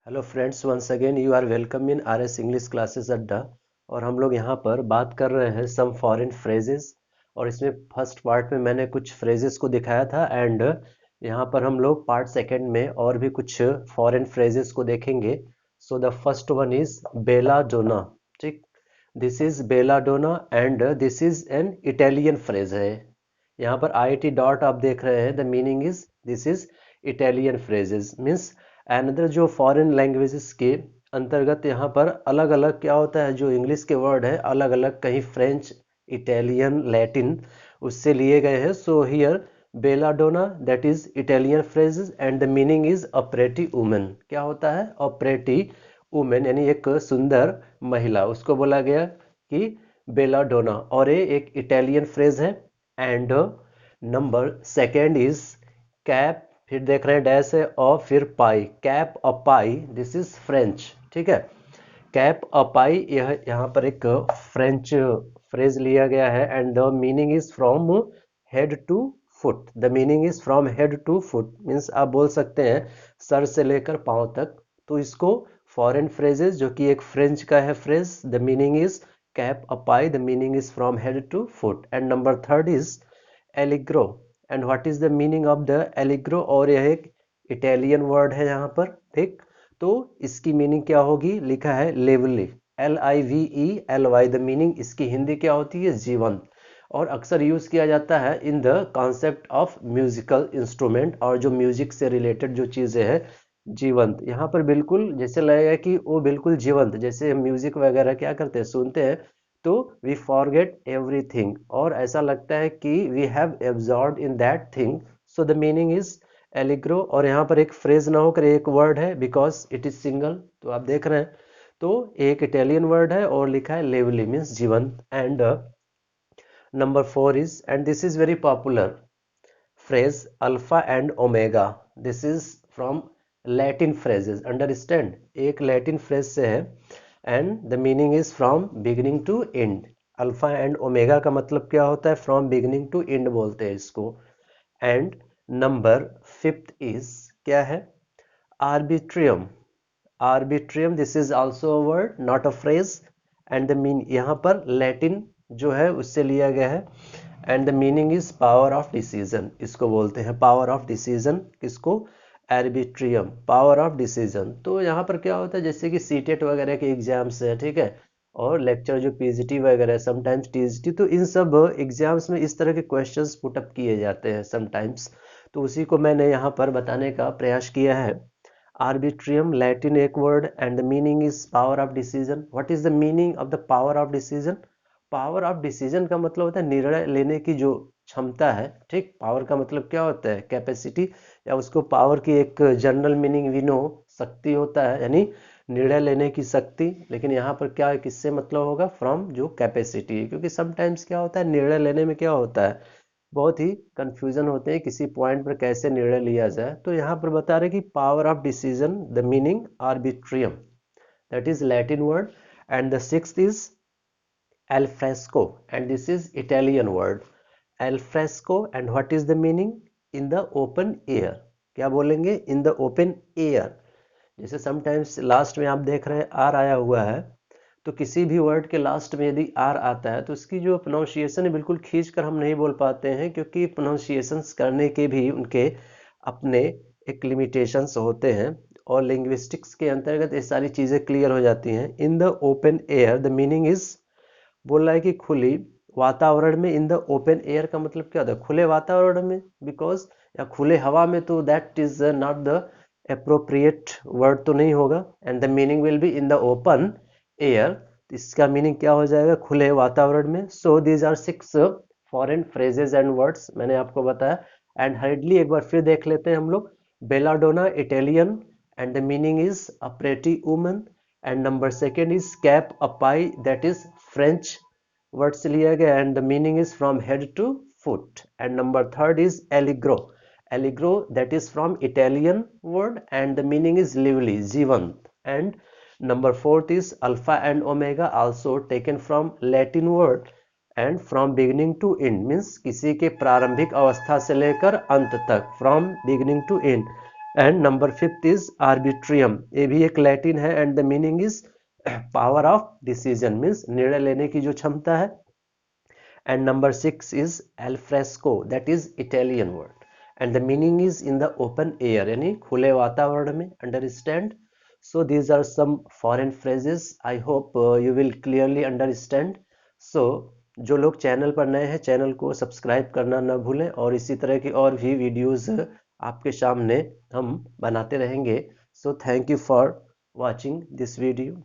Hello friends, once again you are welcome in R S English classes Adda. और हम लोग यहाँ पर बात कर रहे हैं सम फॉरेन फ्रेजेस। और इसमें फर्स्ट पार्ट में मैंने कुछ फ्रेजेस को दिखाया था एंड यहाँ पर हम लोग पार्ट सेकंड में और भी कुछ फॉरेन फ्रेजेस को देखेंगे। So the first one is belladonna. ठीक, this is belladonna and this is an Italian phrase है। यहाँ पर आई टी डॉट आप देख रहे हैं, the meaning is this is Italian phrases means another. जो फॉरेन लैंग्वेजेस के अंतर्गत यहाँ पर अलग अलग क्या होता है, जो इंग्लिश के वर्ड है अलग अलग, कहीं फ्रेंच, इटालियन, लैटिन उससे लिए गए हैं। So here belladonna that is Italian phrases and the meaning is a pretty woman. क्या होता है? अ प्रेटी वुमेन यानी एक सुंदर महिला, उसको बोला गया कि बेलाडोना। और ये एक इटालियन फ्रेज है। And number second is cap, फिर देख रहे हैं डैश है और फिर pie, cap a pie, this is French. ठीक है, कैप अ पाई यह यहाँ पर एक फ्रेंच फ्रेज लिया गया है and the meaning is from head to foot. The meaning is from head to foot means आप बोल सकते हैं सर से लेकर पांव तक। तो इसको फॉरेन फ्रेजेस, जो कि एक फ्रेंच का है phrase, the meaning is cap a pie, the meaning is from head to foot. And number third is allegro. And what is the meaning of the allegro? और यह एक इटालियन वर्ड है यहाँ पर। ठीक, तो इसकी मीनिंग क्या होगी? लिखा है लेवली, LIVELY। द मीनिंग इसकी हिंदी क्या होती है? जीवंत। और अक्सर यूज किया जाता है in the concept of musical instrument, और जो म्यूजिक से रिलेटेड जो चीजें हैं जीवंत। यहाँ पर बिल्कुल जैसे लगेगा कि वो बिल्कुल जीवंत, जैसे म्यूजिक वगैरह क्या करते हैं, सुनते हैं तो वी फॉरगेट एवरीथिंग, और ऐसा लगता है कि we have absorbed in that thing. So the meaning is allegro. और यहाँ पर एक फ्रेज ना होकर एक वर्ड है बिकॉज इट इज सिंगल, तो आप देख रहे हैं। तो एक इटालियन वर्ड है और लिखा है लेवली मीन्स जीवंत। And number four is, and this is very popular phrase, alpha and omega. This is from Latin phrases, understand? एक लैटिन फ्रेज से है and the meaning is from beginning to end. Alpha and omega का मतलब क्या होता है? From beginning to and बोलते हैं इसको। एंड नंबर फिफ्थ इज क्या है? Arbitrium. Arbitrium, this is also a word not a phrase. And the mean यहाँ पर लैटिन जो है उससे लिया गया है and the meaning is power of decision. इसको बोलते हैं पावर ऑफ डिसीजन। किसको? Arbitrium, power of decision. तो यहाँ पर क्या होता है, जैसे कि सीटेट वगैरह के एग्जाम्स है, ठीक है, और लेक्चर जो पीजीटी वगैरह, समटाइम्स टीजीटी, तो इन सब एग्जाम्स में इस तरह के क्वेश्चंस पुटअप किए जाते हैं समटाइम्स। तो उसी को मैंने यहाँ पर बताने का प्रयास किया है। आर्बिट्रियम लैटिन एक word and the meaning is power of decision. What is the meaning of the power of decision? Power of decision का मतलब होता है निर्णय लेने की जो क्षमता है। ठीक, पावर का मतलब क्या होता है? कैपेसिटी, या उसको पावर की एक जनरल मीनिंग वी नो शक्ति होता है, यानी निर्णय लेने की शक्ति। लेकिन यहाँ पर क्या है, किससे मतलब होगा? फ्रॉम जो कैपेसिटी है, क्योंकि समटाइम्स क्या होता है निर्णय लेने में क्या होता है, बहुत ही कंफ्यूजन होते हैं किसी पॉइंट पर कैसे निर्णय लिया जाए। तो यहाँ पर बता रहे कि power of decision, the meaning arbitrium, that is Latin word. And the sixth is alfresco, and this is Italian word alfresco। and what is the meaning? in the open air। क्या बोलेंगे? in the open air। जैसे sometimes last में आप देख रहे हैं are आया हुआ है, तो किसी भी वर्ड के लास्ट में यदि आर आता है तो उसकी जो प्रोनाउंसिएशन है बिल्कुल खींच कर हम नहीं बोल पाते हैं, क्योंकि प्रोनाउंसिएशंस करने के भी उनके अपने एक लिमिटेशंस होते हैं। और लिंग्विस्टिक्स के अंतर्गत ये सारी चीज़ें क्लियर हो जाती हैं। इन the open air, the meaning is, बोल रहा है कि खुली वातावरण में। इन द ओपन एयर का मतलब क्या होता है? खुले वातावरण में, बिकॉज, या खुले हवा में, तो that is not the appropriate word तो नहीं होगा। And the meaning will be in the open air, इसका मीनिंग क्या हो जाएगा? खुले वातावरण में। So these are six foreign phrases and words मैंने आपको बताया। एंड हर्डली एक बार फिर देख लेते हैं हम लोग। Belladonna Italian and the meaning is a pretty woman. And number second is cap a pie, that is French word से लिया गया and the meaning is from head to foot. And number third is allegro. Allegro that is from Italian word and the meaning is lively, जीवंत। And number fourth is alpha and omega, also taken from Latin word and from beginning to end means किसी के प्रारंभिक अवस्था से लेकर अंत तक, from beginning to end. And number 5th is arbitrium, ये भी एक लैटिन है and the meaning is power of decision, means निर्णय लेने की जो क्षमता है। And number 6 is alfresco, that is Italian word, and the meaning is in the open air, यानी खुले वातावरण में, understand? So these are some foreign phrases. I hope you will clearly understand. So जो लोग चैनल पर नए हैं, channel को सब्सक्राइब करना ना भूलें, और इसी तरह की और भी वीडियोस आपके सामने हम बनाते रहेंगे. So thank you for watching this video.